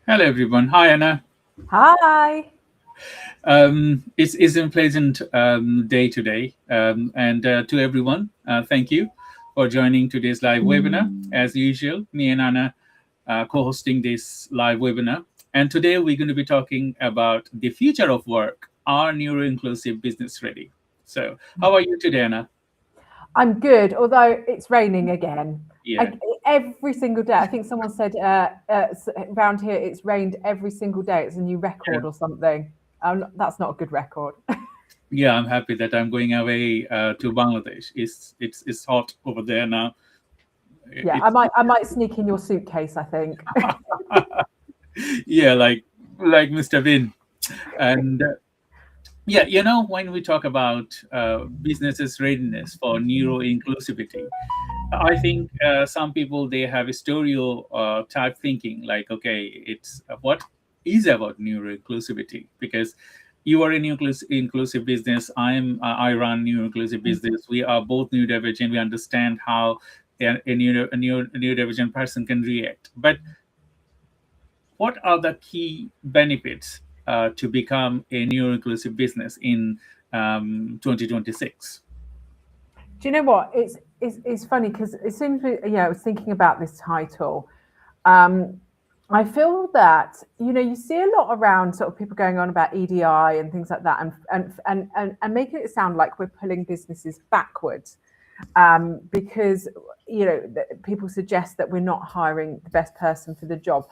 Hello, everyone. Hi, Anna. Hi. It's a pleasant day today. And to everyone, thank you for joining today's live webinar. As usual, me and Anna co-hosting this live webinar. And today we're going to be talking about the future of work, are neuro-inclusive business ready? So how are you today, Anna? I'm good, although it's raining again. Yeah. Every single day. I think someone said around here it's rained every single day. It's a new Yeah. record or something. That's not a good record. Yeah, I'm happy that I'm going away to Bangladesh. It's hot over there now. Yeah, It's I might sneak in your suitcase, I think. yeah, like Mr. Vin. And yeah, when we talk about businesses readiness for neuro inclusivity, I think some people they have a stereo type thinking, like, okay, it's what is about neuro inclusivity, because you are in inclusive business. I run neuro inclusive business. We are both neurodivergent. We understand how a neurodivergent person can react, but what are the key benefits to become a neuro-inclusive business in 2026? Do you know what? It's funny because as soon as I was thinking about this title. Um, I feel that you see a lot around sort of people going on about EDI and things like that, and making it sound like we're pulling businesses backwards, because people suggest that we're not hiring the best person for the job.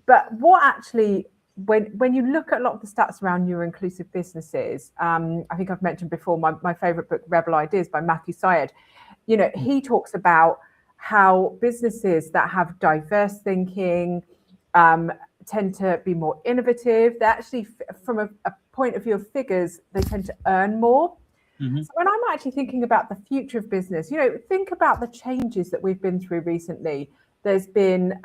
But what actually, when you look at a lot of the stats around neuro-inclusive businesses, I think I've mentioned before my favorite book, Rebel Ideas by Matthew Syed. He talks about how businesses that have diverse thinking tend to be more innovative. They actually, from a point of view of figures, they tend to earn more. Hmm. So when I'm actually thinking about the future of business, think about the changes that we've been through recently. There's been,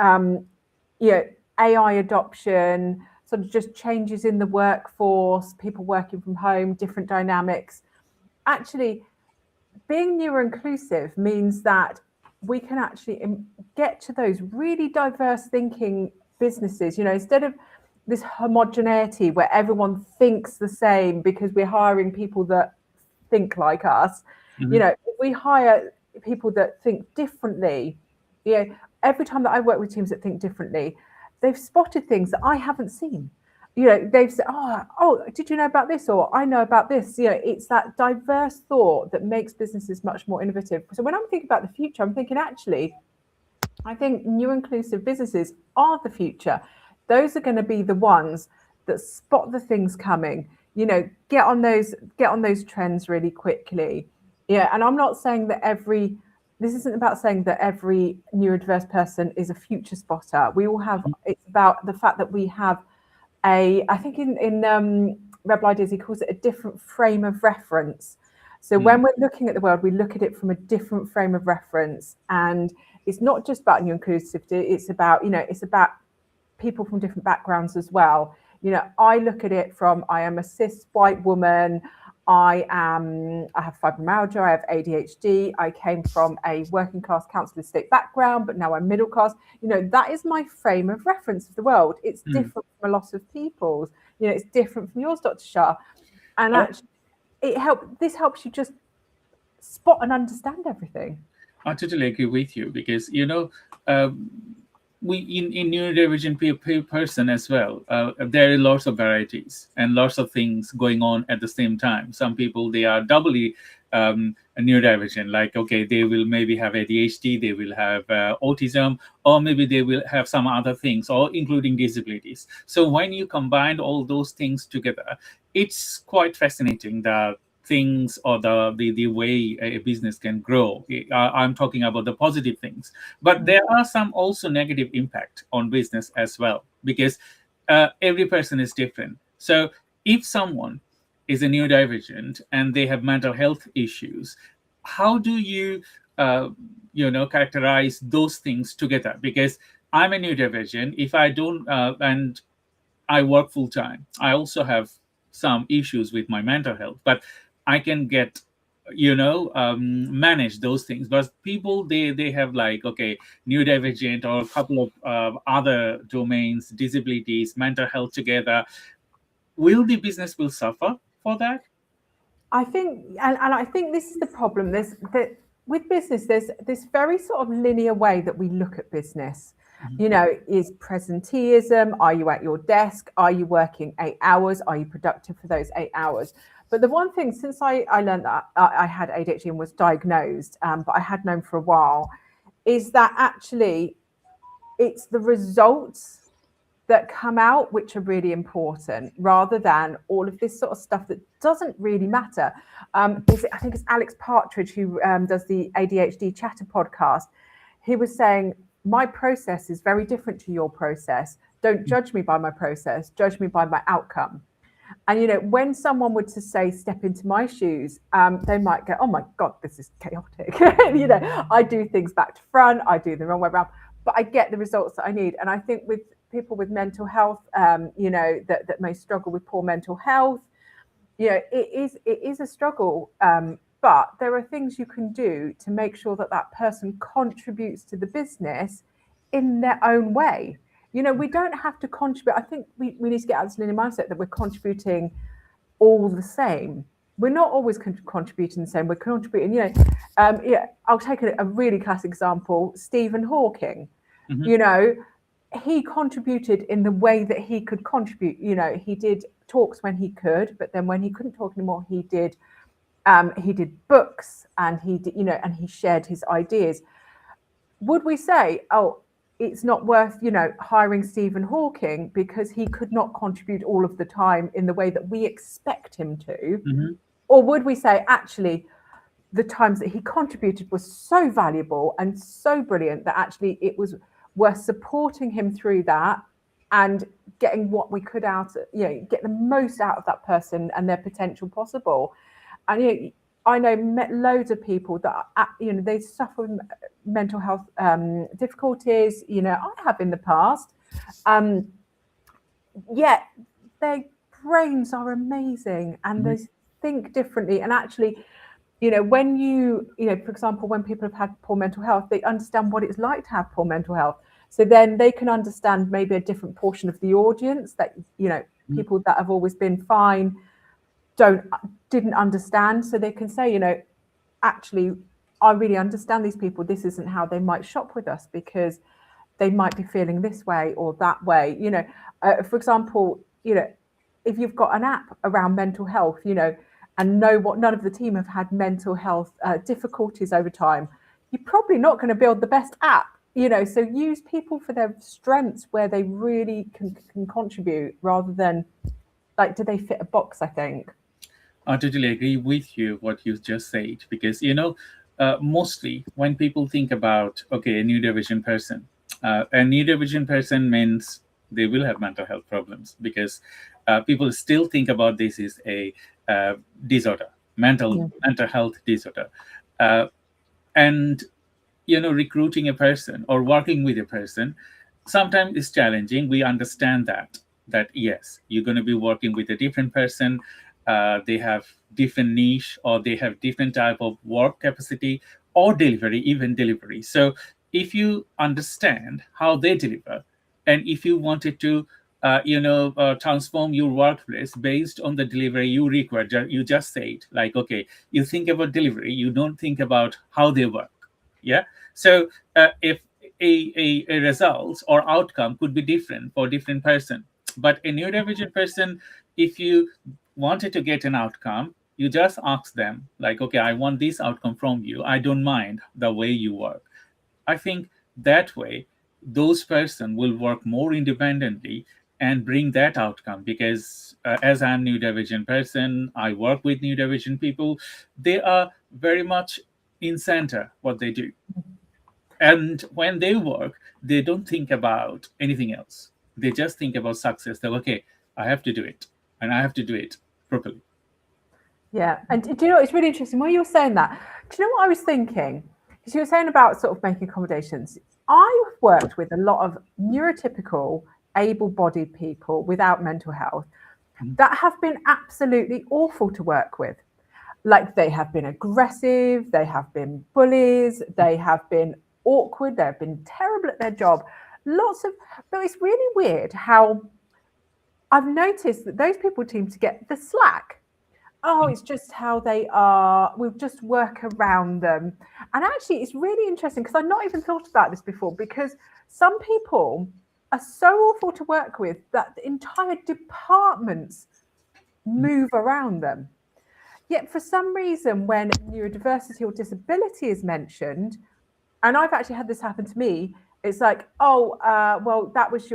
AI adoption, sort of just changes in the workforce, people working from home, different dynamics. Actually, being neuro-inclusive means that we can actually get to those really diverse thinking businesses, instead of this homogeneity where everyone thinks the same because we're hiring people that think like us. Hmm. If we hire people that think differently, every time that I work with teams that think differently, they've spotted things that I haven't seen. They've said, oh, did you know about this? Or I know about this. It's that diverse thought that makes businesses much more innovative. So when I'm thinking about the future, I'm thinking actually, I think new inclusive businesses are the future. Those are going to be the ones that spot the things coming, get on those trends really quickly. Yeah, and I'm not saying that this isn't about saying that every neurodiverse person is a future spotter. We all have, it's about the fact that we have I think in Rebel Ideas, he calls it a different frame of reference. So when we're looking at the world, we look at it from a different frame of reference, and it's not just about new inclusivity. It's about people from different backgrounds as well. I look at it from I am a cis white woman. I have fibromyalgia, I have ADHD, I came from a working class council estate background, but now I'm middle class. That is my frame of reference of the world. It's different from a lot of people's. It's different from yours, Dr. Shah. And Oh, actually this helps you just spot and understand everything. I totally agree with you, because um, we in neurodivergent person as well. There are lots of varieties and lots of things going on at the same time. Some people they are doubly neurodivergent, like, okay, they will maybe have ADHD, they will have autism, or maybe they will have some other things, or including disabilities. So when you combine all those things together, it's quite fascinating, the things, or the way a business can grow. I'm talking about the positive things, but there are some also negative impact on business as well, because every person is different. So if someone is a neurodivergent and they have mental health issues, how do you characterize those things together? Because I'm a neurodivergent. If I don't and I work full time, I also have some issues with my mental health, but I can get manage those things. But people, they have like, okay, neurodivergent or a couple of other domains, disabilities, mental health together. Will the business will suffer for that? I think, and I think this is the problem. With business, there's this very sort of linear way that we look at business. Is presenteeism? Are you at your desk? Are you working 8 hours? Are you productive for those 8 hours? But the one thing, since I learned that I had ADHD and was diagnosed, but I had known for a while, is that actually it's the results that come out which are really important, rather than all of this sort of stuff that doesn't really matter. I think it's Alex Partridge who does the ADHD Chatter podcast. He was saying, my process is very different to your process. Don't judge me by my process, judge me by my outcome. And when someone would to say, step into my shoes, they might go, oh my God, this is chaotic. I do things back to front, I do the wrong way around, but I get the results that I need. And I think with people with mental health, that may struggle with poor mental health, it is a struggle. But there are things you can do to make sure that that person contributes to the business in their own way. We don't have to contribute. I think we need to get out of this linear mindset that we're contributing all the same. We're not always contributing the same. We're contributing, I'll take a really classic example, Stephen Hawking. He contributed in the way that he could contribute. He did talks when he could, but then when he couldn't talk anymore, he did books, and he did, and he shared his ideas. Would we say, oh, it's not worth, hiring Stephen Hawking because he could not contribute all of the time in the way that we expect him to? Or would we say, actually, the times that he contributed was so valuable and so brilliant that actually it was worth supporting him through that and getting what we could get the most out of that person and their potential possible? And I know loads of people that they suffer with mental health difficulties. I have in the past. Yet their brains are amazing, and they think differently. And actually, when for example, when people have had poor mental health, they understand what it's like to have poor mental health. So then they can understand maybe a different portion of the audience that, people that have always been fine didn't understand. So they can say, actually, I really understand these people. This isn't how they might shop with us because they might be feeling this way or that way. For example, if you've got an app around mental health, and none of the team have had mental health difficulties over time, you're probably not going to build the best app. So use people for their strengths where they really can contribute, rather than like, do they fit a box, I think. I totally agree with you what you just said, because mostly when people think about, okay, a neurodivergent person, a neurodivergent person means they will have mental health problems, because people still think about this is a disorder, mental health disorder, and recruiting a person or working with a person sometimes is challenging. We understand that yes, you're going to be working with a different person. They have different niche, or they have different type of work capacity or even delivery. So if you understand how they deliver, and if you wanted to transform your workplace based on the delivery you require, you just said, like, okay, you think about delivery, you don't think about how they work. Yeah. So if a result or outcome could be different for different person, but a neurodivergent person, if you wanted to get an outcome, you just ask them, like, okay, I want this outcome from you. I don't mind the way you work. I think that way, those person will work more independently and bring that outcome, because as I'm neurodivergent person, I work with neurodivergent people. They are very much in center what they do. And when they work, they don't think about anything else. They just think about success. They're okay, I have to do it, and I have to do it properly. Yeah. And do you know, it's really interesting when you were saying that. Do you know what I was thinking? Because you were saying about sort of making accommodations. I've worked with a lot of neurotypical, able-bodied people without mental health that have been absolutely awful to work with. like they have been aggressive, they have been bullies, they have been awkward, they have been terrible at their job. But it's really weird how I've noticed that those people seem to get the slack. Oh, it's just how they are. We'll just work around them. And actually, it's really interesting because I've not even thought about this before, because some people are so awful to work with that the entire departments move around them. Yet for some reason, when neurodiversity or disability is mentioned, and I've actually had this happen to me, it's like, oh, well, that was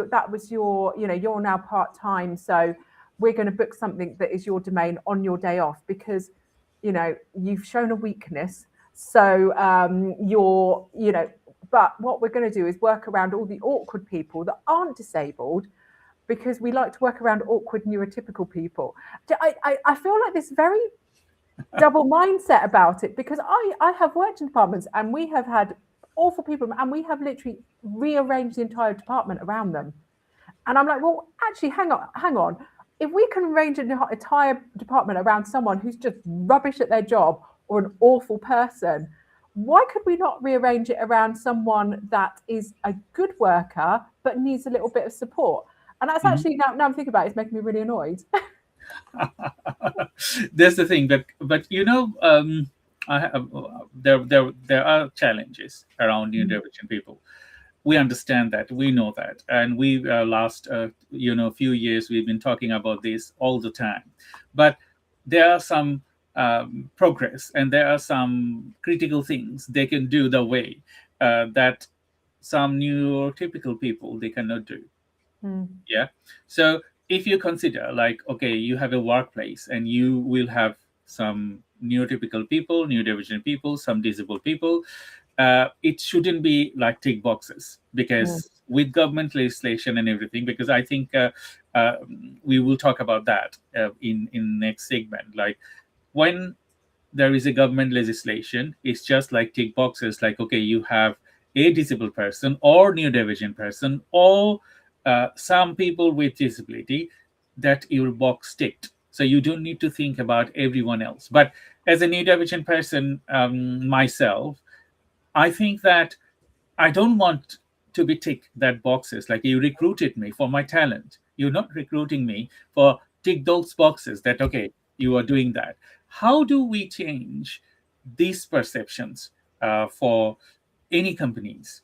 your, you're now part-time, so we're going to book something that is your domain on your day off because, you've shown a weakness. So but what we're going to do is work around all the awkward people that aren't disabled, because we like to work around awkward neurotypical people. I feel like this very double mindset about it, because I have worked in departments and we have had awful people and we have literally rearranged the entire department around them. And I'm like, well, actually, hang on. If we can arrange an entire department around someone who's just rubbish at their job or an awful person, why could we not rearrange it around someone that is a good worker but needs a little bit of support? And that's actually, now I'm thinking about it, it's making me really annoyed. That's the thing. But I have, there are challenges around neurodivergent people. We understand that, we know that, and we last few years we've been talking about this all the time. But there are some progress, and there are some critical things they can do the way that some neurotypical people they cannot do. Yeah. So if you consider, like, okay, you have a workplace and you will have some neurotypical people, neurodivergent people, some disabled people, it shouldn't be like tick boxes, because with government legislation and everything, because I think we will talk about that in next segment. Like, when there is a government legislation, it's just like tick boxes, like, okay, you have a disabled person or neurodivergent person or some people with disability, that your box ticked. So you don't need to think about everyone else. But as a neurodivergent person myself, I think that I don't want to be ticked that boxes. Like, you recruited me for my talent. You're not recruiting me for tick those boxes that, okay, you are doing that. How do we change these perceptions for any companies?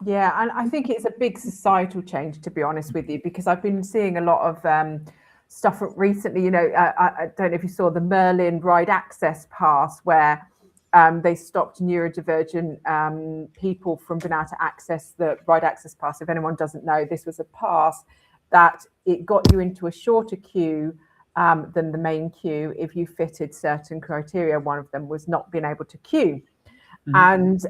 Yeah, and I think it's a big societal change, to be honest with you, because I've been seeing a lot of stuff recently. I don't know if you saw the Merlin Ride Access Pass, where they stopped neurodivergent people from being able to access the Ride Access Pass. If anyone doesn't know, this was a pass that it got you into a shorter queue than the main queue if you fitted certain criteria. One of them was not being able to queue. And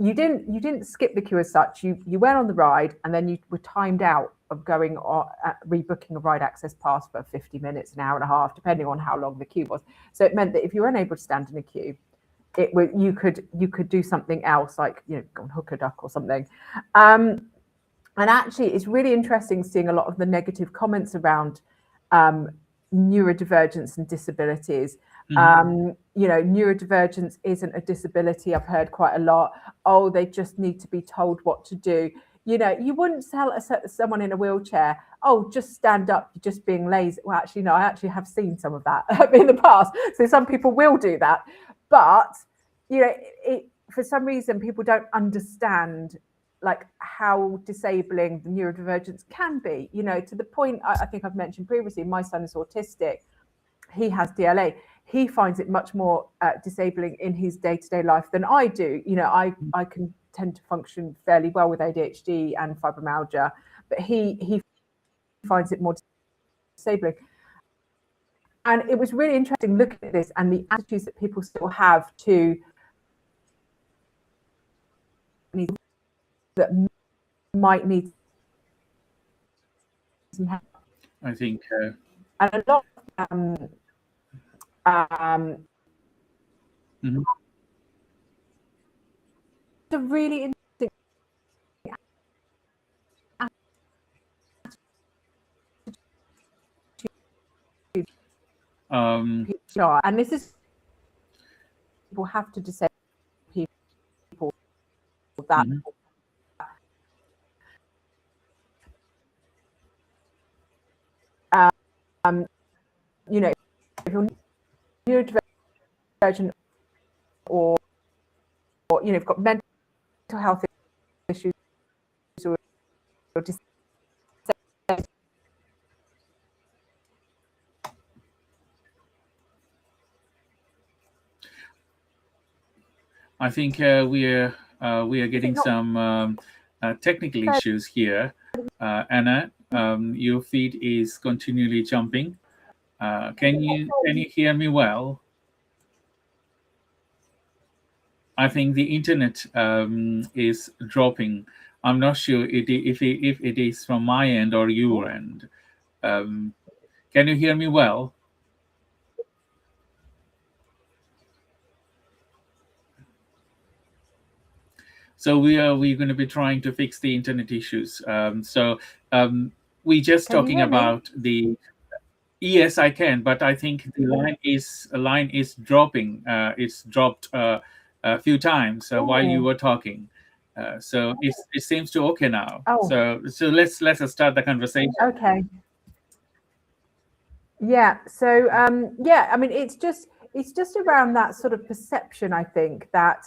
you didn't skip the queue as such. You went on the ride, and then you were timed out of going on rebooking a ride access pass for 50 minutes, an hour and a half, depending on how long the queue was. So it meant that if you were unable to stand in a queue, you could do something else, like go and hook a duck or something. And actually, it's really interesting seeing a lot of the negative comments around neurodivergence and disabilities. Neurodivergence isn't a disability. I've heard quite a lot. Oh, they just need to be told what to do. You wouldn't tell someone in a wheelchair, oh, just stand up, you're just being lazy. Well, actually, no, I actually have seen some of that in the past. So some people will do that. But, for some reason, people don't understand like how disabling the neurodivergence can be, to the point I think I've mentioned previously. My son is autistic. He has DLA. He finds it much more disabling in his day-to-day life than I do. I can tend to function fairly well with ADHD and fibromyalgia, but he finds it more disabling. And it was really interesting looking at this and the attitudes that people still have to that might need some help. I think and a lot the really interesting and this is have to disable people that you know, if you're neurodivergent or you know, you've got mental health issues or I think we are getting some technical issues here. Anna, your feed is continually jumping. Can you hear me well? I think the internet is dropping. I'm not sure if it is from my end or your end. Can you hear me well? So we're going to be trying to fix the internet issues. We just talking about the. Yes, I can, but I think the line is dropping. It's dropped a few times while you were talking. So it seems to okay now. So let's start the conversation. Okay. Yeah. So yeah, I mean, it's just around that sort of perception, I think, that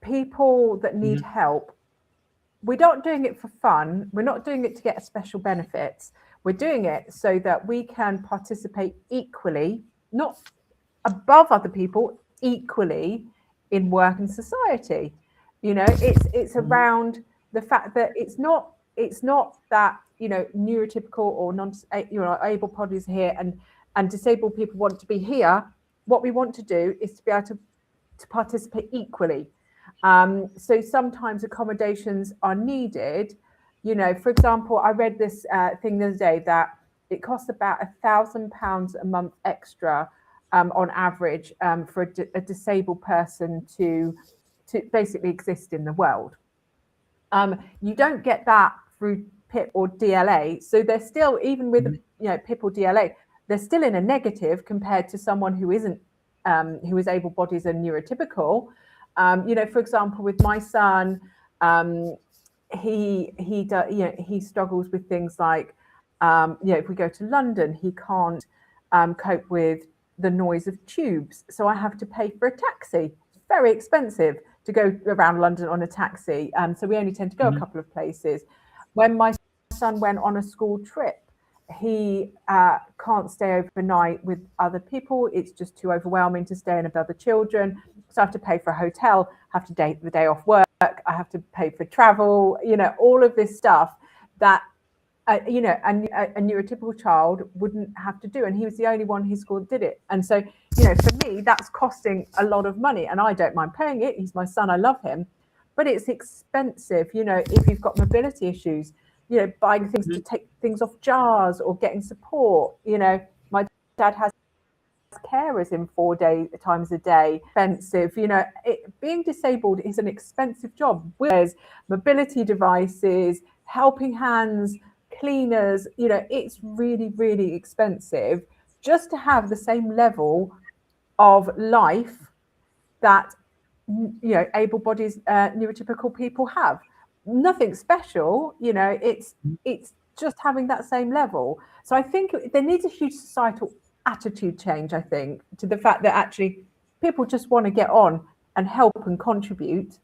people that need help, we're not doing it for fun. We're not doing it to get special benefits. We're doing it so that we can participate equally, not above other people, equally in work and society. You know, it's around the fact that it's not that, you know, neurotypical or able bodies here and disabled people want to be here. What we want to do is to be able to participate equally. So sometimes accommodations are needed. You know, for example, I read this thing the other day that it costs about £1,000 a month extra on average for a disabled person to basically exist in the world. You don't get that through PIP or DLA. So they're still, even with you know, PIP or DLA, they're still in a negative compared to someone who isn't, who is able-bodied and neurotypical. You know, for example, with my son, he struggles with things like, you know, if we go to London, he can't cope with the noise of tubes, so I have to pay for a taxi. It's very expensive to go around London on a taxi, so we only tend to go a couple of places. When my son went on a school trip, he can't stay overnight with other people. It's just too overwhelming to stay in with other children. So I have to pay for a hotel, have to take the day off work, I have to pay for travel, you know, all of this stuff that, you know, a neurotypical child wouldn't have to do. And he was the only one in his school that did it. And so, you know, for me, that's costing a lot of money and I don't mind paying it. He's my son, I love him. But it's expensive, you know, if you've got mobility issues, you know, buying things to take things off jars or getting support. You know, my dad has carers in 4 times a day. Expensive, you know, being disabled is an expensive job. There's mobility devices, helping hands, cleaners, you know, it's really, really expensive just to have the same level of life that, you know, able-bodied neurotypical people have. Nothing special, you know, it's just having that same level. So I think there needs a huge societal attitude change, I think, to the fact that actually people just want to get on and help and contribute,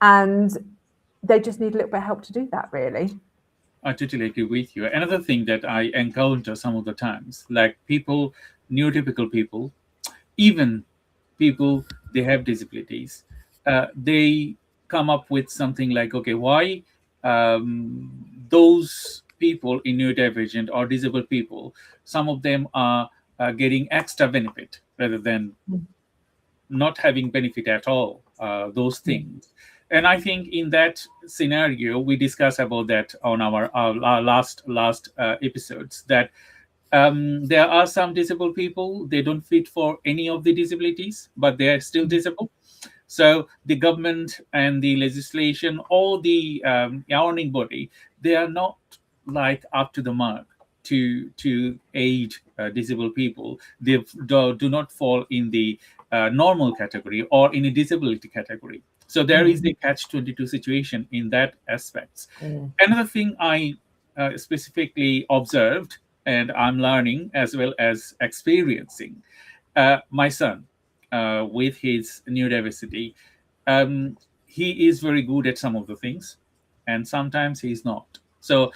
and they just need a little bit of help to do that, really. I totally agree with you. Another thing that I encounter some of the times, like people, neurotypical people, even people, they have disabilities, they come up with something like, okay, why those people in neurodivergent or disabled people, some of them are getting extra benefit rather than not having benefit at all, those things. And I think in that scenario, we discussed about that on our last episodes, that there are some disabled people, they don't fit for any of the disabilities, but they are still disabled. So the government and the legislation or the governing body, they are not like up to the mark to aid disabled people. They do not fall in the normal category or in a disability category. So there is a catch-22 situation in that aspects. Another thing I specifically observed, and I'm learning as well as experiencing, my son with his neurodiversity, he is very good at some of the things, and sometimes he's not. So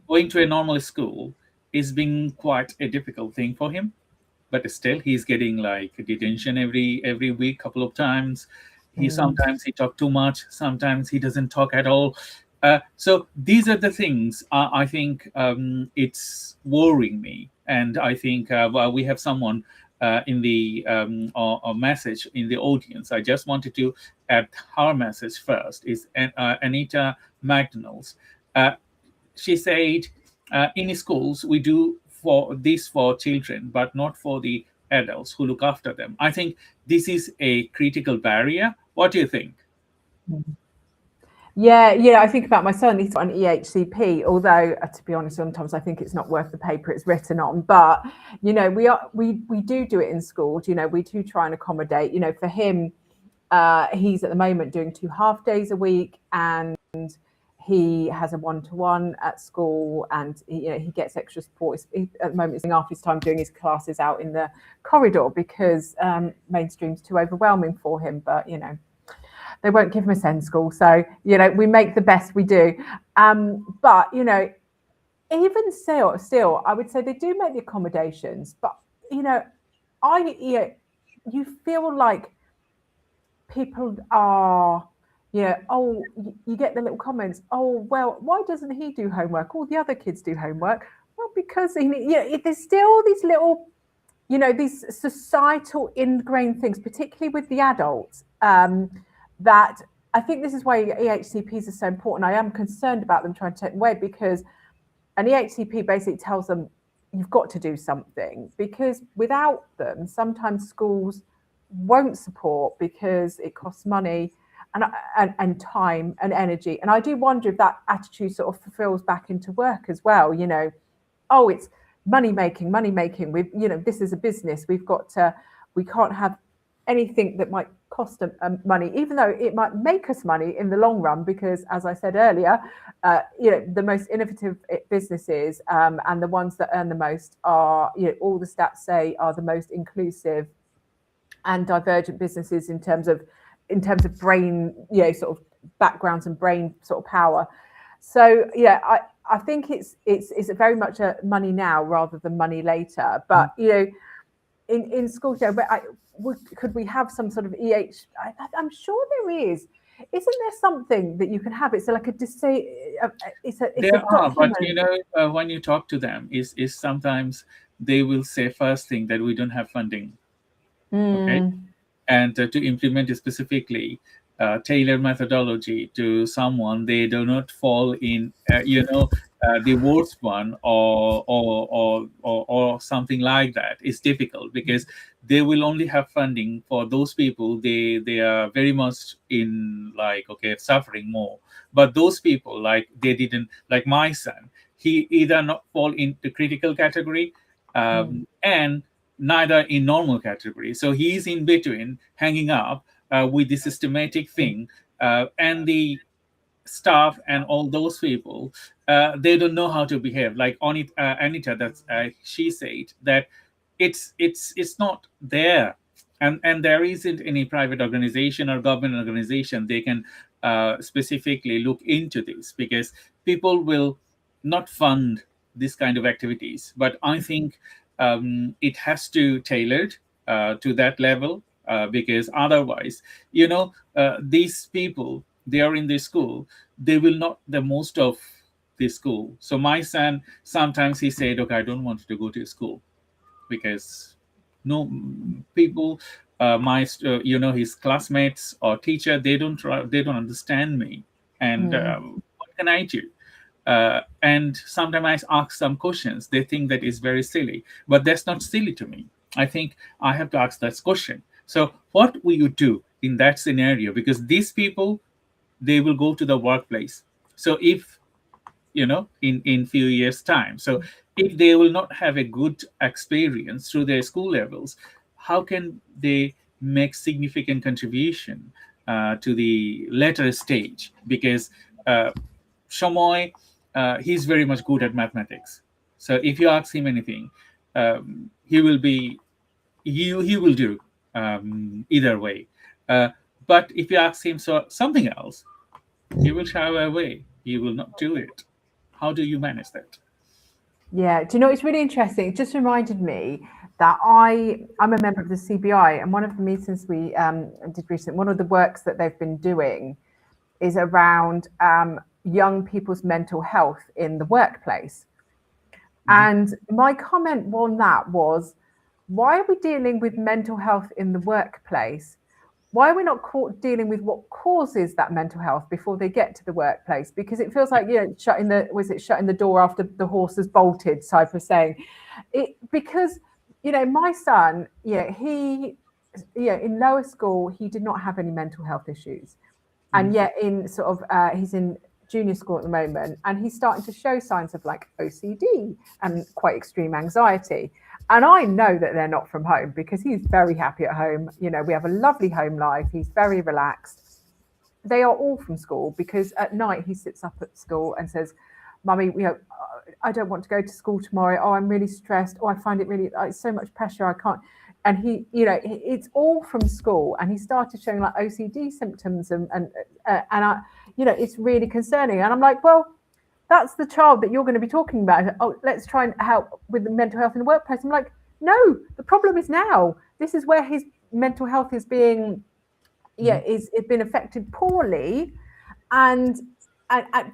going to a normal school is being quite a difficult thing for him, but still he's getting like detention every week, couple of times. He sometimes he talk too much, sometimes he doesn't talk at all. So these are the things I think it's worrying me, and I think well, we have someone in the or message in the audience. I just wanted to add her message first. Is Anita McDonald's. She said, in schools we do for this for children, but not for the adults who look after them. I think this is a critical barrier. What do you think? Yeah, I think about my son. He's got an EHCP, although to be honest, sometimes I think it's not worth the paper it's written on. But we do it in schools. We do try and accommodate. For him, he's at the moment doing 2 half days a week, and he has a 1-to-1 at school, and he gets extra support. At the moment, he's half his time doing his classes out in the corridor because mainstream's too overwhelming for him. But they won't give him a SEND school, so we make the best we do. But even still, I would say they do make the accommodations. But you feel like people are. You get the little comments. Oh, well, why doesn't he do homework? All the other kids do homework. Well, because there's still these little, these societal ingrained things, particularly with the adults, that I think this is why EHCPs are so important. I am concerned about them trying to take away, because an EHCP basically tells them you've got to do something, because without them, sometimes schools won't support because it costs money and time and energy. And I do wonder if that attitude sort of fulfills back into work as well. Oh, it's money making. We've, this is a business. We can't have anything that might cost them money, even though it might make us money in the long run, because as I said earlier, the most innovative businesses and the ones that earn the most are, all the stats say, are the most inclusive and divergent businesses in terms of brain, sort of backgrounds and brain sort of power. So I think it's very much a money now rather than money later. But in schools, could we have some sort of I'm sure there is. Isn't there something that you can have? It's like but when you talk to them, is sometimes they will say first thing that we don't have funding. Okay. And to implement it specifically, tailored methodology to someone, they do not fall in, the worst one or something like that. It's difficult because they will only have funding for those people they are very much in suffering more. But those people, like they didn't, like my son, he either not fall into critical category and neither in normal category. So he's in between, hanging up with the systematic thing, and the staff and all those people, they don't know how to behave. Like Anita, that's she said that it's not there, and there isn't any private organization or government organization they can specifically look into this, because people will not fund this kind of activities. But I think it has to tailored to that level, because otherwise, these people, they are in the school, they will not the most of the school. So my son, sometimes he said, okay, I don't want to go to school because no people, his classmates or teacher, they don't understand me, and what can I do? And sometimes I ask some questions. They think that is very silly, but that's not silly to me. I think I have to ask that question. So what will you do in that scenario? Because these people, they will go to the workplace. So if, in few years' time, so if they will not have a good experience through their school levels, how can they make significant contribution to the later stage, because Shomoy, he's very much good at mathematics. So if you ask him anything, he will do either way. But if you ask him something else, he will shy away. He will not do it. How do you manage that? Yeah, do you know, it's really interesting. It just reminded me that I'm a member of the CBI, and one of the meetings we did recently, one of the works that they've been doing is around young people's mental health in the workplace. And my comment on that was, why are we dealing with mental health in the workplace? Why are we not dealing with what causes that mental health before they get to the workplace? Because it feels like, shutting the door after the horse has bolted type of saying. Because my son, he in lower school, he did not have any mental health issues, and yet in he's in junior school at the moment, and he's starting to show signs of like OCD and quite extreme anxiety. And I know that they're not from home, because he's very happy at home. We have a lovely home life. He's very relaxed. They are all from school, because at night he sits up at school and says, "Mummy, I don't want to go to school tomorrow. Oh, I'm really stressed. Oh, I find it really, it's so much pressure. I can't." And he, it's all from school. And he started showing like OCD symptoms, and I, it's really concerning. And I'm like, well, that's the child that you're going to be talking about. Oh, let's try and help with the mental health in the workplace. I'm like, no, the problem is now. This is where his mental health is being, it's been affected poorly, and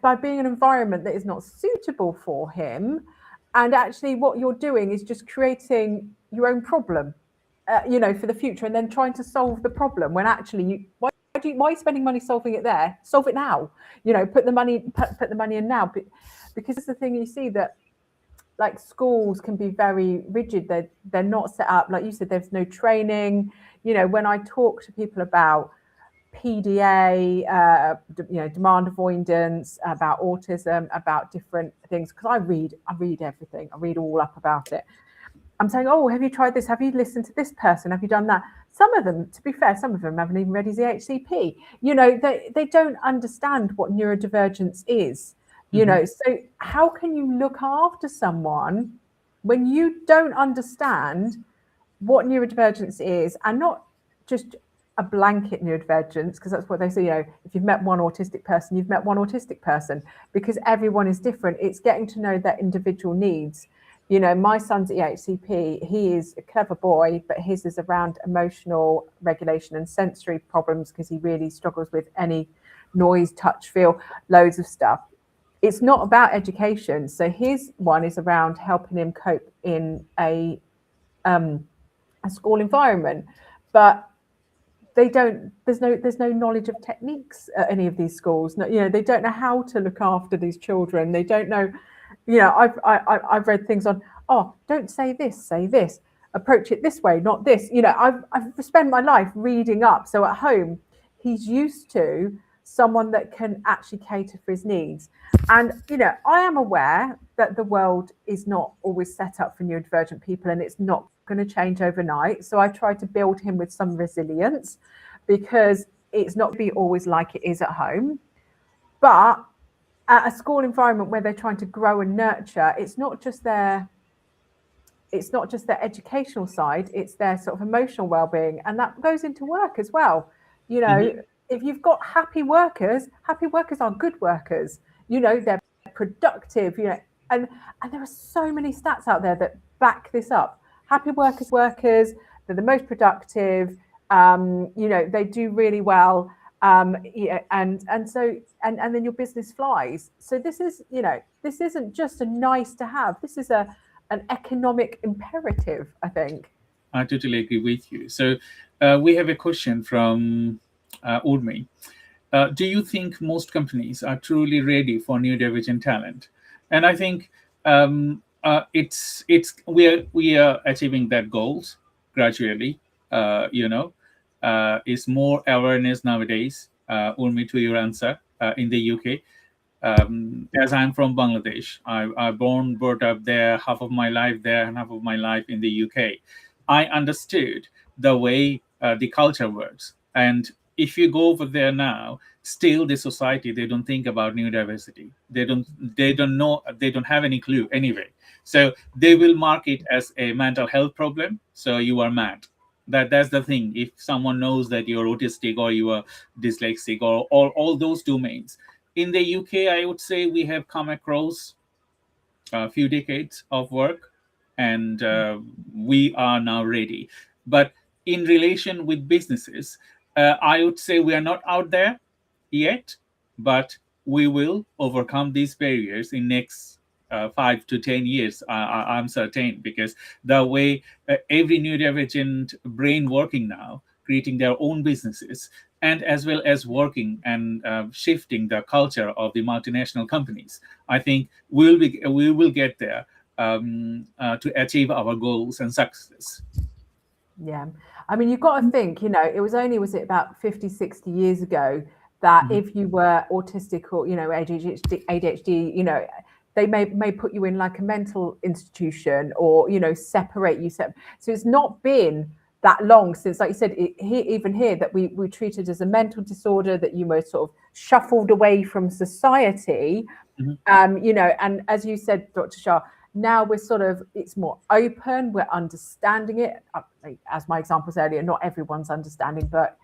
by being an environment that is not suitable for him. And actually, what you're doing is just creating your own problem, for the future, and then trying to solve the problem when actually why are you spending money solving it there? Solve it now. Put the money in now. Because it's the thing, you see that like schools can be very rigid. They're not set up, like you said, there's no training. When I talk to people about PDA, demand avoidance, about autism, about different things, because I read everything. I read all up about it. I'm saying, oh, have you tried this? Have you listened to this person? Have you done that? Some of them, to be fair, some of them haven't even read his HCP. They don't understand what neurodivergence is. So how can you look after someone when you don't understand what neurodivergence is, and not just a blanket neurodivergence, because that's what they say, if you've met one autistic person, you've met one autistic person, because everyone is different. It's getting to know their individual needs. My son's EHCP, he is a clever boy, but his is around emotional regulation and sensory problems, because he really struggles with any noise, touch, feel, loads of stuff. It's not about education. So his one is around helping him cope in a school environment, but there's no knowledge of techniques at any of these schools. They don't know how to look after these children. They don't know. I've read things on, oh, don't say this, say this, approach it this way, not this. I've spent my life reading up. So at home, he's used to someone that can actually cater for his needs. And, I am aware that the world is not always set up for neurodivergent people, and it's not going to change overnight. So I try to build him with some resilience, because it's not be always like it is at home. But at a school environment where they're trying to grow and nurture, it's not just their educational side, it's their sort of emotional well-being, and that goes into work as well. If you've got happy workers are good workers. They're productive. And there are so many stats out there that back this up. Happy workers, they're the most productive. They do really well. And then your business flies. So this isn't just a nice to have. This is an economic imperative, I think. I totally agree with you. So we have a question from Urmi. Do you think most companies are truly ready for neurodivergent talent? And I think we are achieving that goals gradually. Is more awareness nowadays. Urmi, to your answer, in the UK. As I'm from Bangladesh, I brought up there, half of my life there and half of my life in the UK. I understood the way the culture works. And if you go over there now, still the society, they don't think about neurodiversity. They don't know, they don't have any clue anyway. So they will mark it as a mental health problem. So you are mad. That's the thing. If someone knows that you're autistic or you are dyslexic or all those domains. In the UK, I would say we have come across a few decades of work, and we are now ready. But in relation with businesses, I would say we are not out there yet, but we will overcome these barriers in next 5 to 10 years. I'm certain, because the way every neurodivergent brain working now, creating their own businesses, and as well as working and shifting the culture of the multinational companies, I think we will get there to achieve our goals and success. Yeah. I mean, you've got to think, was it about 50, 60 years ago that if you were autistic or, ADHD, they may put you in like a mental institution or, separate you. So it's not been that long since, like you said, even here, that we treated as a mental disorder, that you were sort of shuffled away from society. And as you said, Dr. Shah, now it's more open, we're understanding it. As my examples earlier, not everyone's understanding, but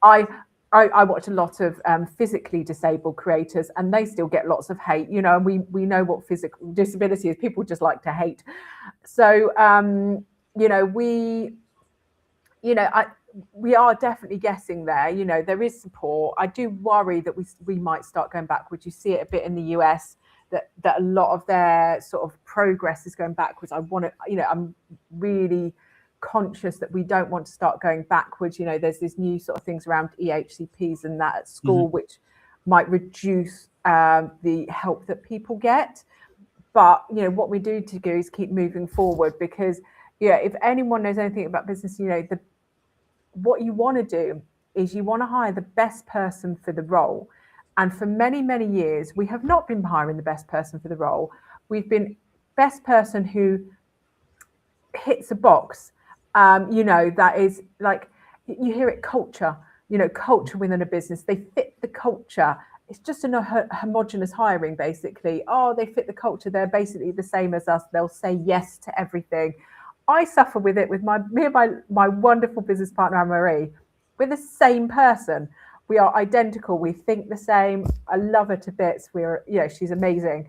I watch a lot of physically disabled creators, and they still get lots of hate, and we know what physical disability is. People just like to hate. So we are definitely getting there. There is support. I do worry that we might start going backwards. You see it a bit in the US, that a lot of their sort of progress is going backwards. I'm really conscious that we don't want to start going backwards. There's this new sort of things around EHCPs and that at school, which might reduce the help that people get. But what we do to do is keep moving forward, because if anyone knows anything about business, what you want to do is you want to hire the best person for the role. And for many, many years, we have not been hiring the best person for the role. We've been best person who hits a box, that is like, you hear it, culture, culture within a business. They fit the culture. It's just a homogenous hiring, basically. Oh, they fit the culture. They're basically the same as us. They'll say yes to everything. I suffer with it with me and my wonderful business partner, Anne-Marie. We're the same person. We are identical. We think the same. I love her to bits. She's amazing.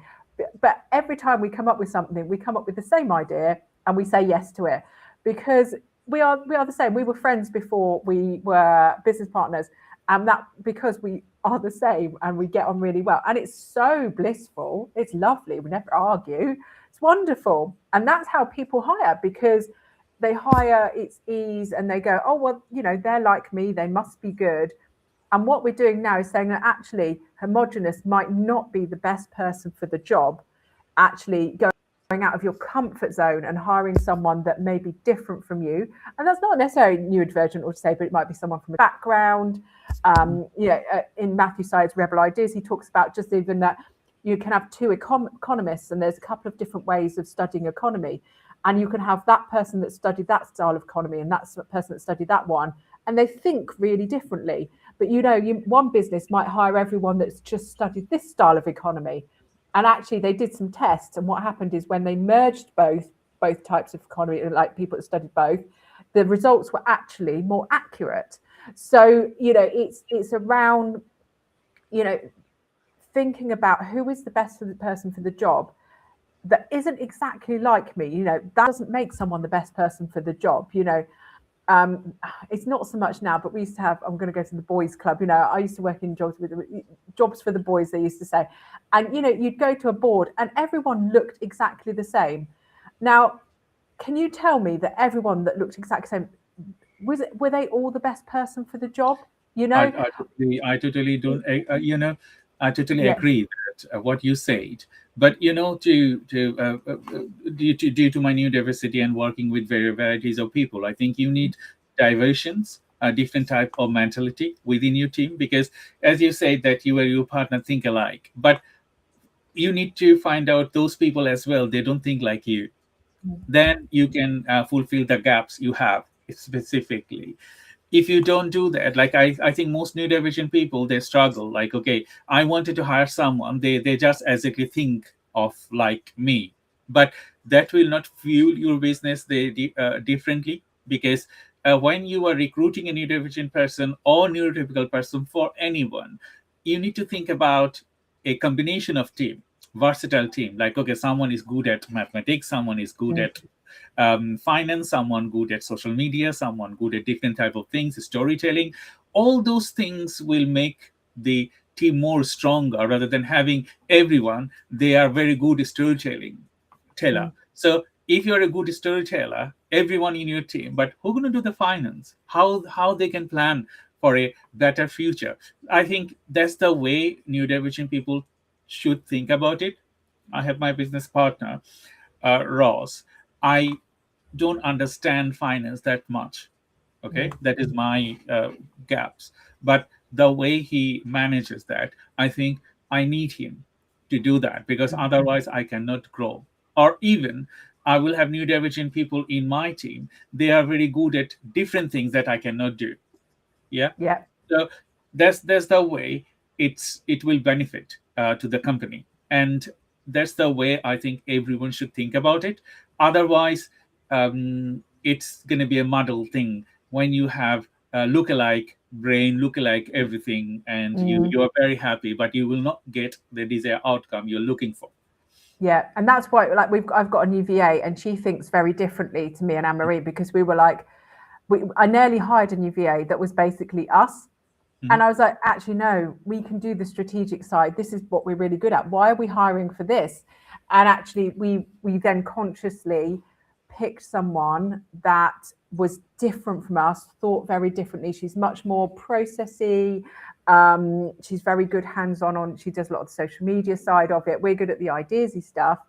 But every time we come up with something, we come up with the same idea and we say yes to it, because we are the same. We were friends before we were business partners, and that because we are the same and we get on really well. And it's so blissful. It's lovely. We never argue. It's wonderful. And that's how people hire, because they hire, it's ease, and they go, oh, well, they're like me. They must be good. And what we're doing now is saying that actually homogenous might not be the best person for the job. Actually going out of your comfort zone and hiring someone that may be different from you. And that's not necessarily neurodivergent or disabled, but it might be someone from a background. In Matthew Syed's Rebel Ideas, he talks about just even that you can have two economists, and there's a couple of different ways of studying economy. And you can have that person that studied that style of economy and that person that studied that one, and they think really differently. But one business might hire everyone that's just studied this style of economy. And actually they did some tests, and what happened is when they merged both types of economy, like people that studied both, the results were actually more accurate. So it's around thinking about who is the best person for the job that isn't exactly like me. That doesn't make someone the best person for the job. It's not so much now, but we used to have, I'm going to go to the boys club. I used to work in jobs for the boys, they used to say. And, you'd go to a board and everyone looked exactly the same. Now, can you tell me that everyone that looked exactly the same, were they all the best person for the job? I totally don't, I totally agree that what you said. But due to my new diversity and working with varieties of people, I think you need diversions, a different type of mentality within your team, because as you said that you and your partner think alike, but you need to find out those people as well, they don't think like you. Then you can fulfill the gaps you have specifically. If you don't do that, like I think most neurodivergent people, they struggle. Like, okay, I wanted to hire someone, they just exactly think of like me, but that will not fuel your business differently, because when you are recruiting a neurodivergent person or neurotypical person for anyone, you need to think about a combination of team, versatile team. Like, okay, someone is good at mathematics, someone is good at finance, someone good at social media, someone good at different type of things, storytelling. All those things will make the team more stronger, rather than having everyone they are very good storytelling teller. So if you're a good storyteller, everyone in your team, but who's going to do the finance? How they can plan for a better future? I think that's the way neurodivergent people should think about it. I have my business partner, Ross. I don't understand finance that much. Okay, that is my gaps. But the way he manages that, I think I need him to do that, because otherwise I cannot grow. Or even I will have neurodivergent people in my team. They are very good at different things that I cannot do. Yeah. Yeah. So that's the way it will benefit to the company, and that's the way I think everyone should think about it. Otherwise, it's going to be a muddle thing when you have look-alike brain, look-alike everything, and you are very happy, but you will not get the desired outcome you're looking for. Yeah, and that's why, like, I've got a new VA, and she thinks very differently to me and Anne Marie, because we were like, I nearly hired a new VA that was basically us. And I was like, actually, no, we can do the strategic side. This is what we're really good at. Why are we hiring for this? And actually, we then consciously picked someone that was different from us, thought very differently. She's much more processy. She's very good hands-on. She does a lot of the social media side of it. We're good at the ideasy stuff.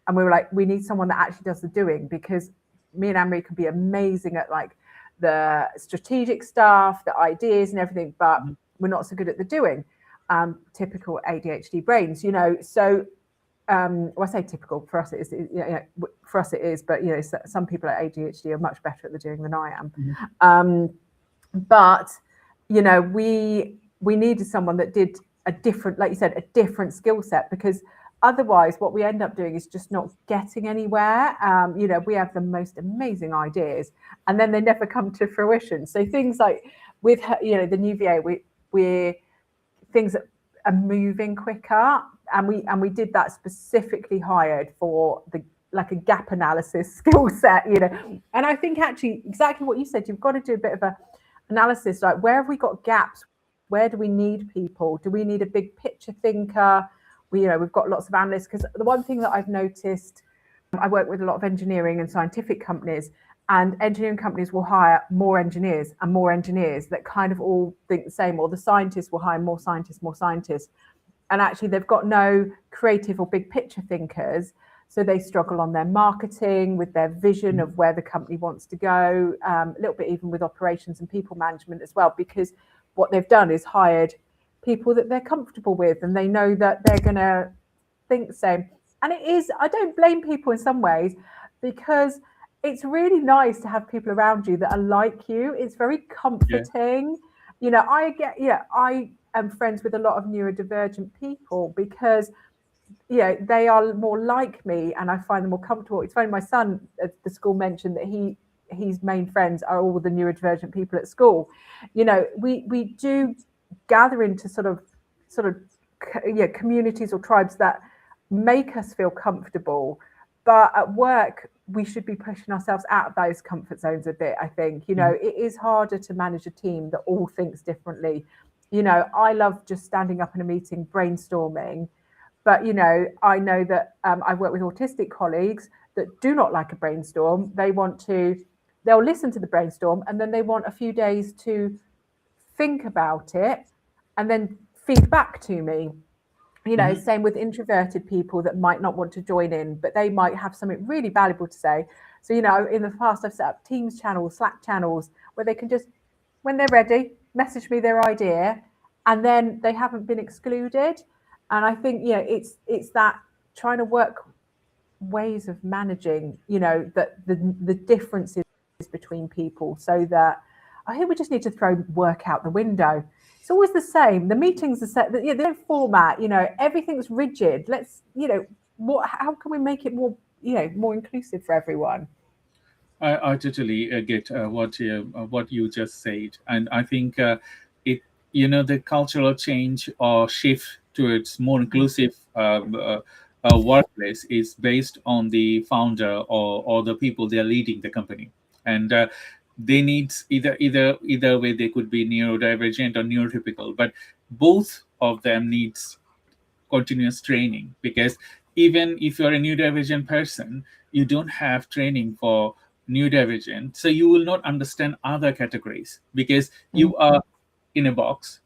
And we were like, we need someone that actually does the doing, because me and Anne-Marie can be amazing at like the strategic stuff, the ideas and everything, but we're not so good at the doing. Typical ADHD brains, you know. So well, I say typical, for us it is, for us it is, but you know, some people at ADHD are much better at the doing than I am. But you know, we needed someone that did a different, like you said, a different skill set, because otherwise what we end up doing is just not getting anywhere. You know, we have the most amazing ideas and then they never come to fruition. So things like with her, you know, the new VA, we're things that are moving quicker, and we did that specifically hired for the like a gap analysis skill set, you know. And I think actually exactly what you said, you've got to do a bit of a analysis, like where have we got gaps? Where do we need people? Do we need a big picture thinker? We've got lots of analysts, because the one thing that I've noticed, I work with a lot of engineering and scientific companies, and engineering companies will hire more engineers and more engineers that kind of all think the same, or the scientists will hire more scientists. And actually they've got no creative or big picture thinkers. So they struggle on their marketing, with their vision of where the company wants to go, a little bit even with operations and people management as well, because what they've done is hired people that they're comfortable with and they know that they're going to think the same. And it is, I don't blame people in some ways, because it's really nice to have people around you that are like you. It's very comforting. Yeah. You know, I am friends with a lot of neurodivergent people because, you know, they are more like me and I find them more comfortable. It's funny, my son at the school mentioned that his main friends are all the neurodivergent people at school. You know, we do gather into sort of communities or tribes that make us feel comfortable, but at work we should be pushing ourselves out of those comfort zones a bit. I think, you know, it is harder to manage a team that all thinks differently. You know, I love just standing up in a meeting brainstorming, but you know, I know that I work with autistic colleagues that do not like a brainstorm. They'll listen to the brainstorm and then they want a few days to think about it and then feed back to me. You know, same with introverted people that might not want to join in, but they might have something really valuable to say. So, you know, in the past, I've set up Teams channels, Slack channels, where they can just, when they're ready, message me their idea, and then they haven't been excluded. And I think, you know, it's that trying to work ways of managing, you know, that the differences between people, so that I think we just need to throw work out the window. It's always the same. The meetings are set. There's no format. Everything's rigid. Let's, how can we make it more, more inclusive for everyone? I totally get what you just said, and I think it the cultural change or shift towards more inclusive workplace is based on the founder or the people they are leading the company, and they need either way. They could be neurodivergent or neurotypical, but both of them needs continuous training, because even if you're a neurodivergent person, you don't have training for neurodivergent, so you will not understand other categories, because you are in a box,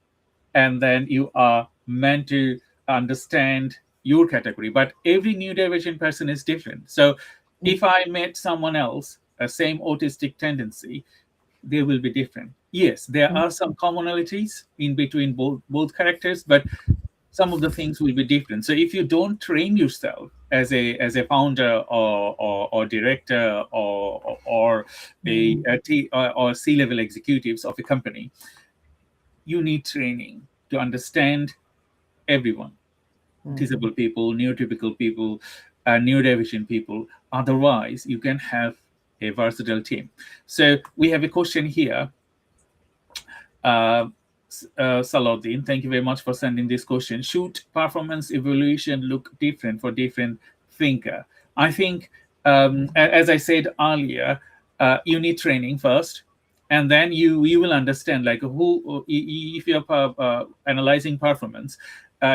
and then you are meant to understand your category. But every neurodivergent person is different. So if I met someone else, a same autistic tendency, they will be different. Yes, there are some commonalities in between both characters, but some of the things will be different. So if you don't train yourself as a founder or director or or C-level executives of a company, you need training to understand everyone: disabled people, neurotypical people, neurodivergent people. Otherwise, you can have a versatile team. So we have a question here. Salaudin, thank you very much for sending this question. Should performance evaluation look different for different thinker? I think, as I said earlier, you need training first, and then you will understand, like, who, if you're analyzing performance,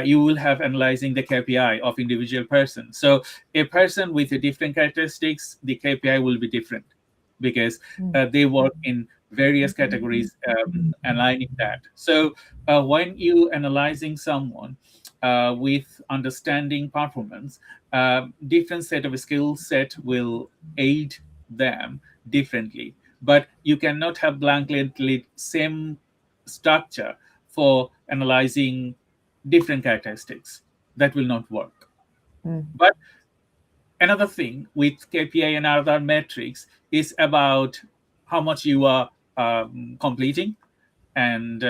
you will have analyzing the KPI of individual person. So a person with a different characteristics, the KPI will be different, because they work in various categories, aligning that. So when you analyzing someone with understanding performance, different set of skill set will aid them differently. But you cannot have blanketly same structure for analyzing different characteristics. That will not work. But another thing with KPI and other metrics is about how much you are completing, and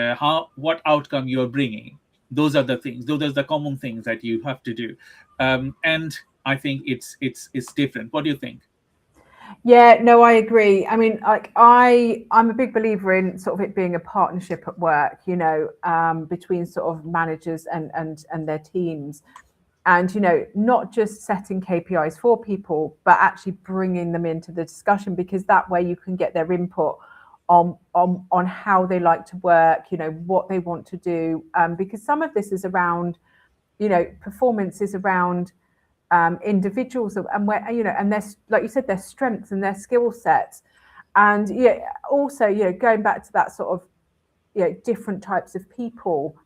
what outcome you are bringing. Those are the things. Those are the common things that you have to do, and I think it's different. What do you think? Yeah, no, I agree. I mean, like I'm a big believer in sort of it being a partnership at work, between sort of managers and their teams. And, not just setting KPIs for people, but actually bringing them into the discussion, because that way you can get their input on how they like to work, what they want to do. Because some of this is around, performance is around individuals, and where, and their, like you said, their strengths and their skill sets. And also, going back to that sort of, different types of people,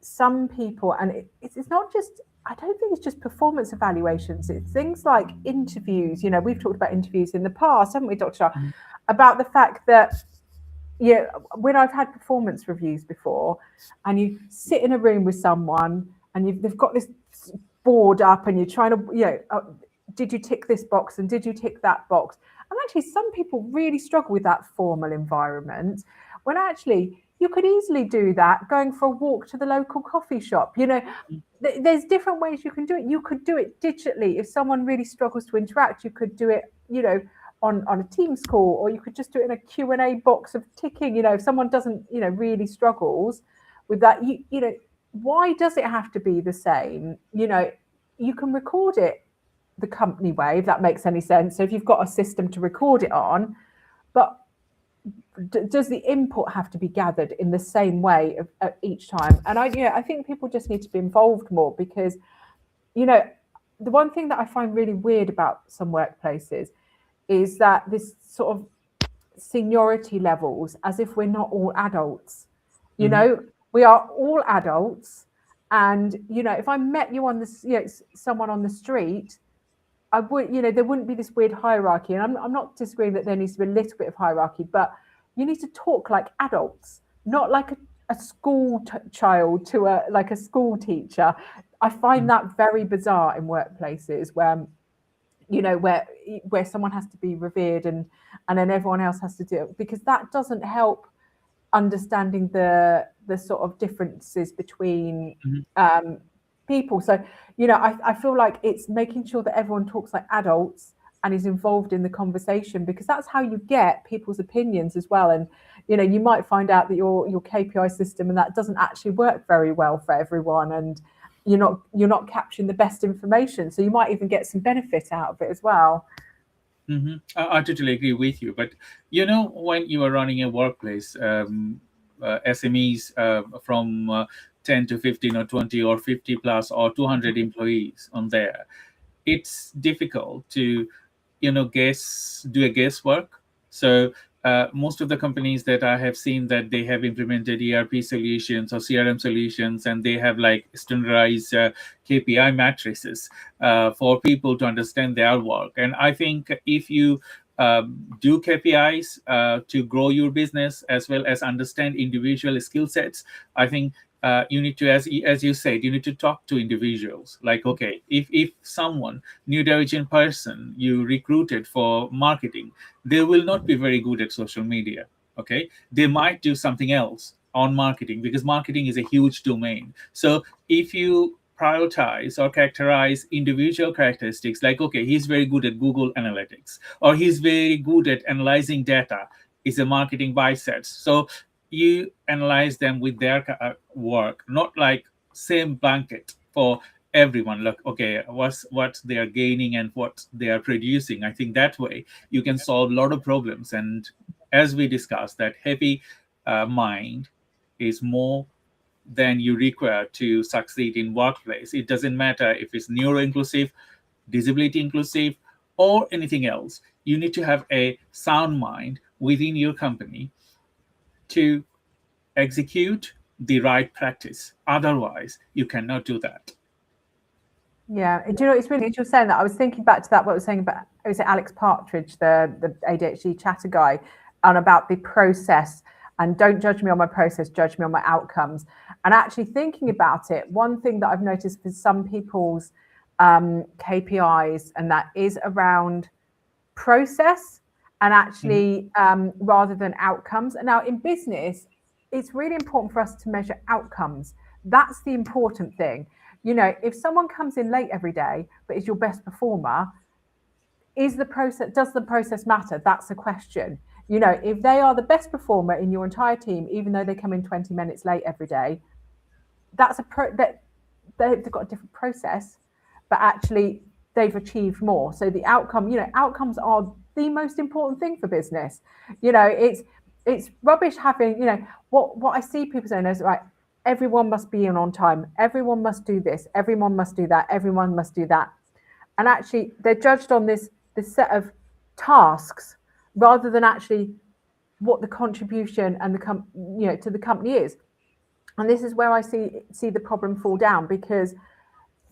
some people, and it's not just, I don't think it's just performance evaluations. It's things like interviews. We've talked about interviews in the past, haven't we, Dr. Shah? About the fact that, when I've had performance reviews before, and you sit in a room with someone and they've got this board up, and you're trying to, did you tick this box and did you tick that box? And actually, some people really struggle with that formal environment, when actually you could easily do that going for a walk to the local coffee shop. There's different ways you can do it. You could do it digitally. If someone really struggles to interact, you could do it, on a Teams call, or you could just do it in a Q&A box of ticking. If someone doesn't, really struggles with that, why does it have to be the same? You can record it the company way, if that makes any sense. So if you've got a system to record it on, but does the input have to be gathered in the same way each time? And I think people just need to be involved more, because, the one thing that I find really weird about some workplaces is that this sort of seniority levels, as if we're not all adults. We are all adults. And, if I met you on this, someone on the street, I would, there wouldn't be this weird hierarchy. And I'm not disagreeing that there needs to be a little bit of hierarchy, but you need to talk like adults, not like a school child to a school teacher. I find that very bizarre in workplaces where, where where someone has to be revered and then everyone else has to do it, because that doesn't help understanding the sort of differences between people. So, I feel like it's making sure that everyone talks like adults and is involved in the conversation, because that's how you get people's opinions as well. And you might find out that your KPI system and that doesn't actually work very well for everyone, and you're not capturing the best information, so you might even get some benefit out of it as well. I totally agree with you. But when you are running a workplace, SMEs from 10 to 15 or 20 or 50 plus or 200 employees on there, it's difficult to do a guesswork. So most of the companies that I have seen, that they have implemented ERP solutions or CRM solutions, and they have like standardized KPI matrices for people to understand their work. And I think if you do KPIs to grow your business as well as understand individual skill sets, I think you need to, as you said, you need to talk to individuals. Like, okay, if someone, neurodivergent person you recruited for marketing, they will not be very good at social media. Okay, they might do something else on marketing, because marketing is a huge domain. So if you prioritize or characterize individual characteristics, like, okay, he's very good at Google Analytics, or he's very good at analyzing data, is a marketing biceps. So you analyze them with their work, not like same blanket for everyone. Look, okay, what they are gaining and what they are producing. I think that way you can solve a lot of problems. And as we discussed, that heavy mind is more than you require to succeed in workplace. It doesn't matter if it's neuro-inclusive, disability inclusive, or anything else. You need to have a sound mind within your company to execute the right practice. Otherwise, you cannot do that. Yeah, do you know, it's really interesting saying that. I was thinking back to that, what I was saying about, it was Alex Partridge, the ADHD chatter guy, and about the process. And don't judge me on my process, judge me on my outcomes. And actually thinking about it, one thing that I've noticed for some people's KPIs, and that is around process and actually rather than outcomes. And now in business, it's really important for us to measure outcomes. That's the important thing. If someone comes in late every day, but is your best performer, does the process matter? That's the question. If they are the best performer in your entire team, even though they come in 20 minutes late every day, that's they've got a different process, but actually they've achieved more. So the outcome, outcomes are the most important thing for business. It's rubbish having, what I see people saying is, right, everyone must be in on time, everyone must do this, everyone must do that, everyone must do that. And actually they're judged on this set of tasks rather than actually what the contribution and to the company is. And this is where I see the problem fall down, because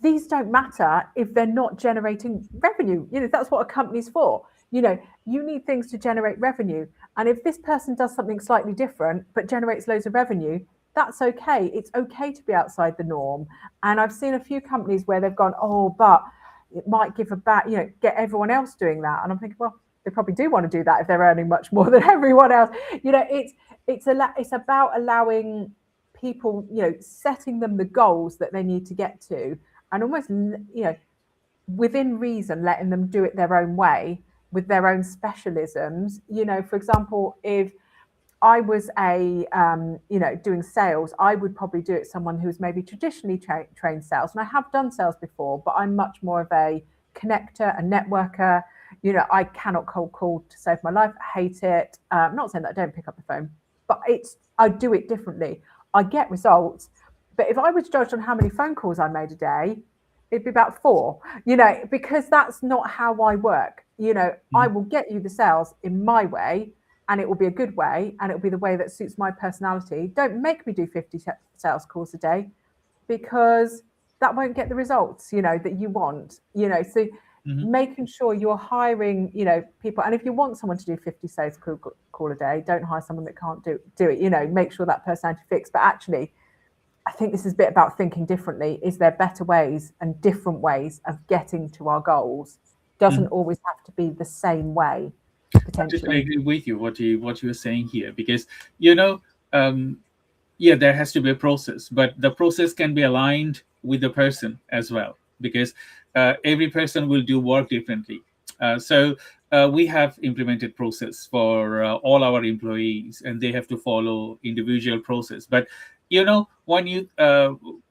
these don't matter if they're not generating revenue. That's what a company's for. You need things to generate revenue. And if this person does something slightly different but generates loads of revenue, that's okay. It's okay to be outside the norm. And I've seen a few companies where they've gone, oh, but it might give a bad, get everyone else doing that. And I'm thinking, well, they probably do want to do that if they're earning much more than everyone else. It's about allowing people, setting them the goals that they need to get to, and almost, within reason, letting them do it their own way with their own specialisms. For example, if I was doing sales, I would probably do it someone who's maybe traditionally trained sales. And I have done sales before, but I'm much more of a connector, a networker. I cannot cold call to save my life. I hate it. I'm not saying that I don't pick up the phone, but I do it differently. I get results. But if I was judged on how many phone calls I made a day, it'd be about 4, because that's not how I work. I will get you the sales in my way, and it will be a good way, and it will be the way that suits my personality. Don't make me do 50 sales calls a day, because that won't get the results, that you want, so making sure you're hiring, people. And if you want someone to do 50 sales call a day, don't hire someone that can't do it, make sure that personality fits. But actually, I think this is a bit about thinking differently. Is there better ways and different ways of getting to our goals? doesn't always have to be the same way, I totally potentially. agree with you what you're saying here, because you know, yeah, there has to be a process, but the process can be aligned with the person as well, because every person will do work differently. So we have implemented process for all our employees, and they have to follow individual process. But you know, when you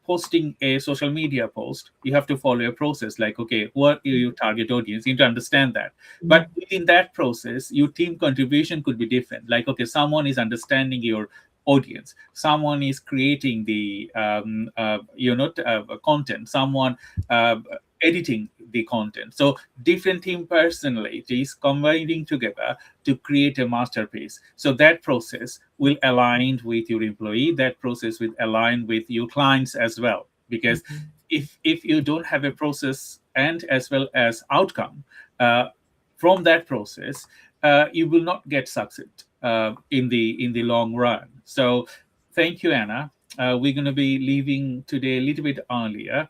posting a social media post, you have to follow a process, like, okay, what are your target audience? You need to understand that. But within that process, your team contribution could be different. Like, okay, someone is understanding your audience, someone is creating the content, someone editing the content. So different team personalities combining together to create a masterpiece. So that process will align with your employee, that process will align with your clients as well, because if you don't have a process and as well as outcome from that process, you will not get success in the long run. So thank you, Anna. We're going to be leaving today a little bit earlier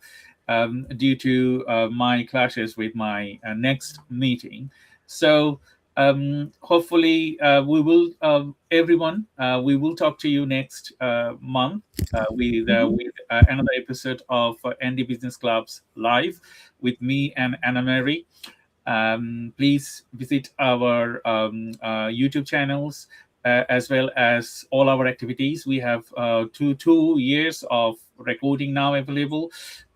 due to my clashes with my next meeting. So hopefully we will, everyone, we will talk to you next month with another episode of ND Business Club's Live with me and Anna Mary. Please visit our YouTube channels as well as all our activities. We have 2 years of recording now available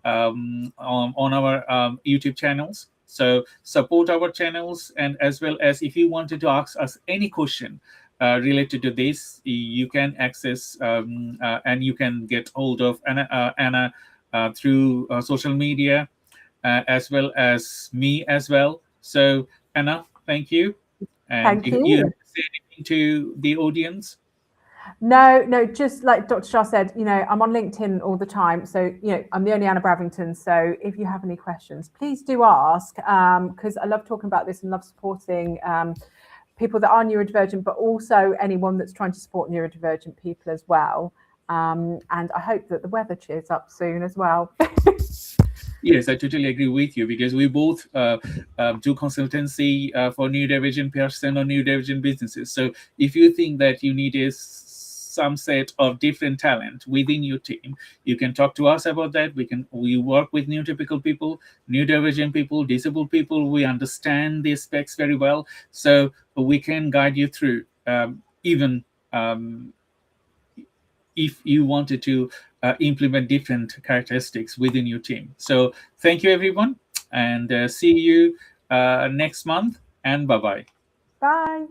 on our YouTube channels. So support our channels, and as well as if you wanted to ask us any question related to this, you can access and you can get hold of Anna through social media, as well as me as well. So Anna, thank you. And Thank you you. have to say anything to the audience? No, just like Dr. Shah said, I'm on LinkedIn all the time. So, I'm the only Anna Bravington. So if you have any questions, please do ask, because I love talking about this and love supporting people that are neurodivergent, but also anyone that's trying to support neurodivergent people as well. And I hope that the weather cheers up soon as well. Yes, I totally agree with you, because we both do consultancy for neurodivergent person or neurodivergent businesses. So if you think that you need some set of different talent within your team, you can talk to us about that. We work with neurotypical people, neurodivergent people, disabled people. We understand the specs very well, so we can guide you through even if you wanted to implement different characteristics within your team. So thank you, everyone, and see you next month, and bye-bye. Bye.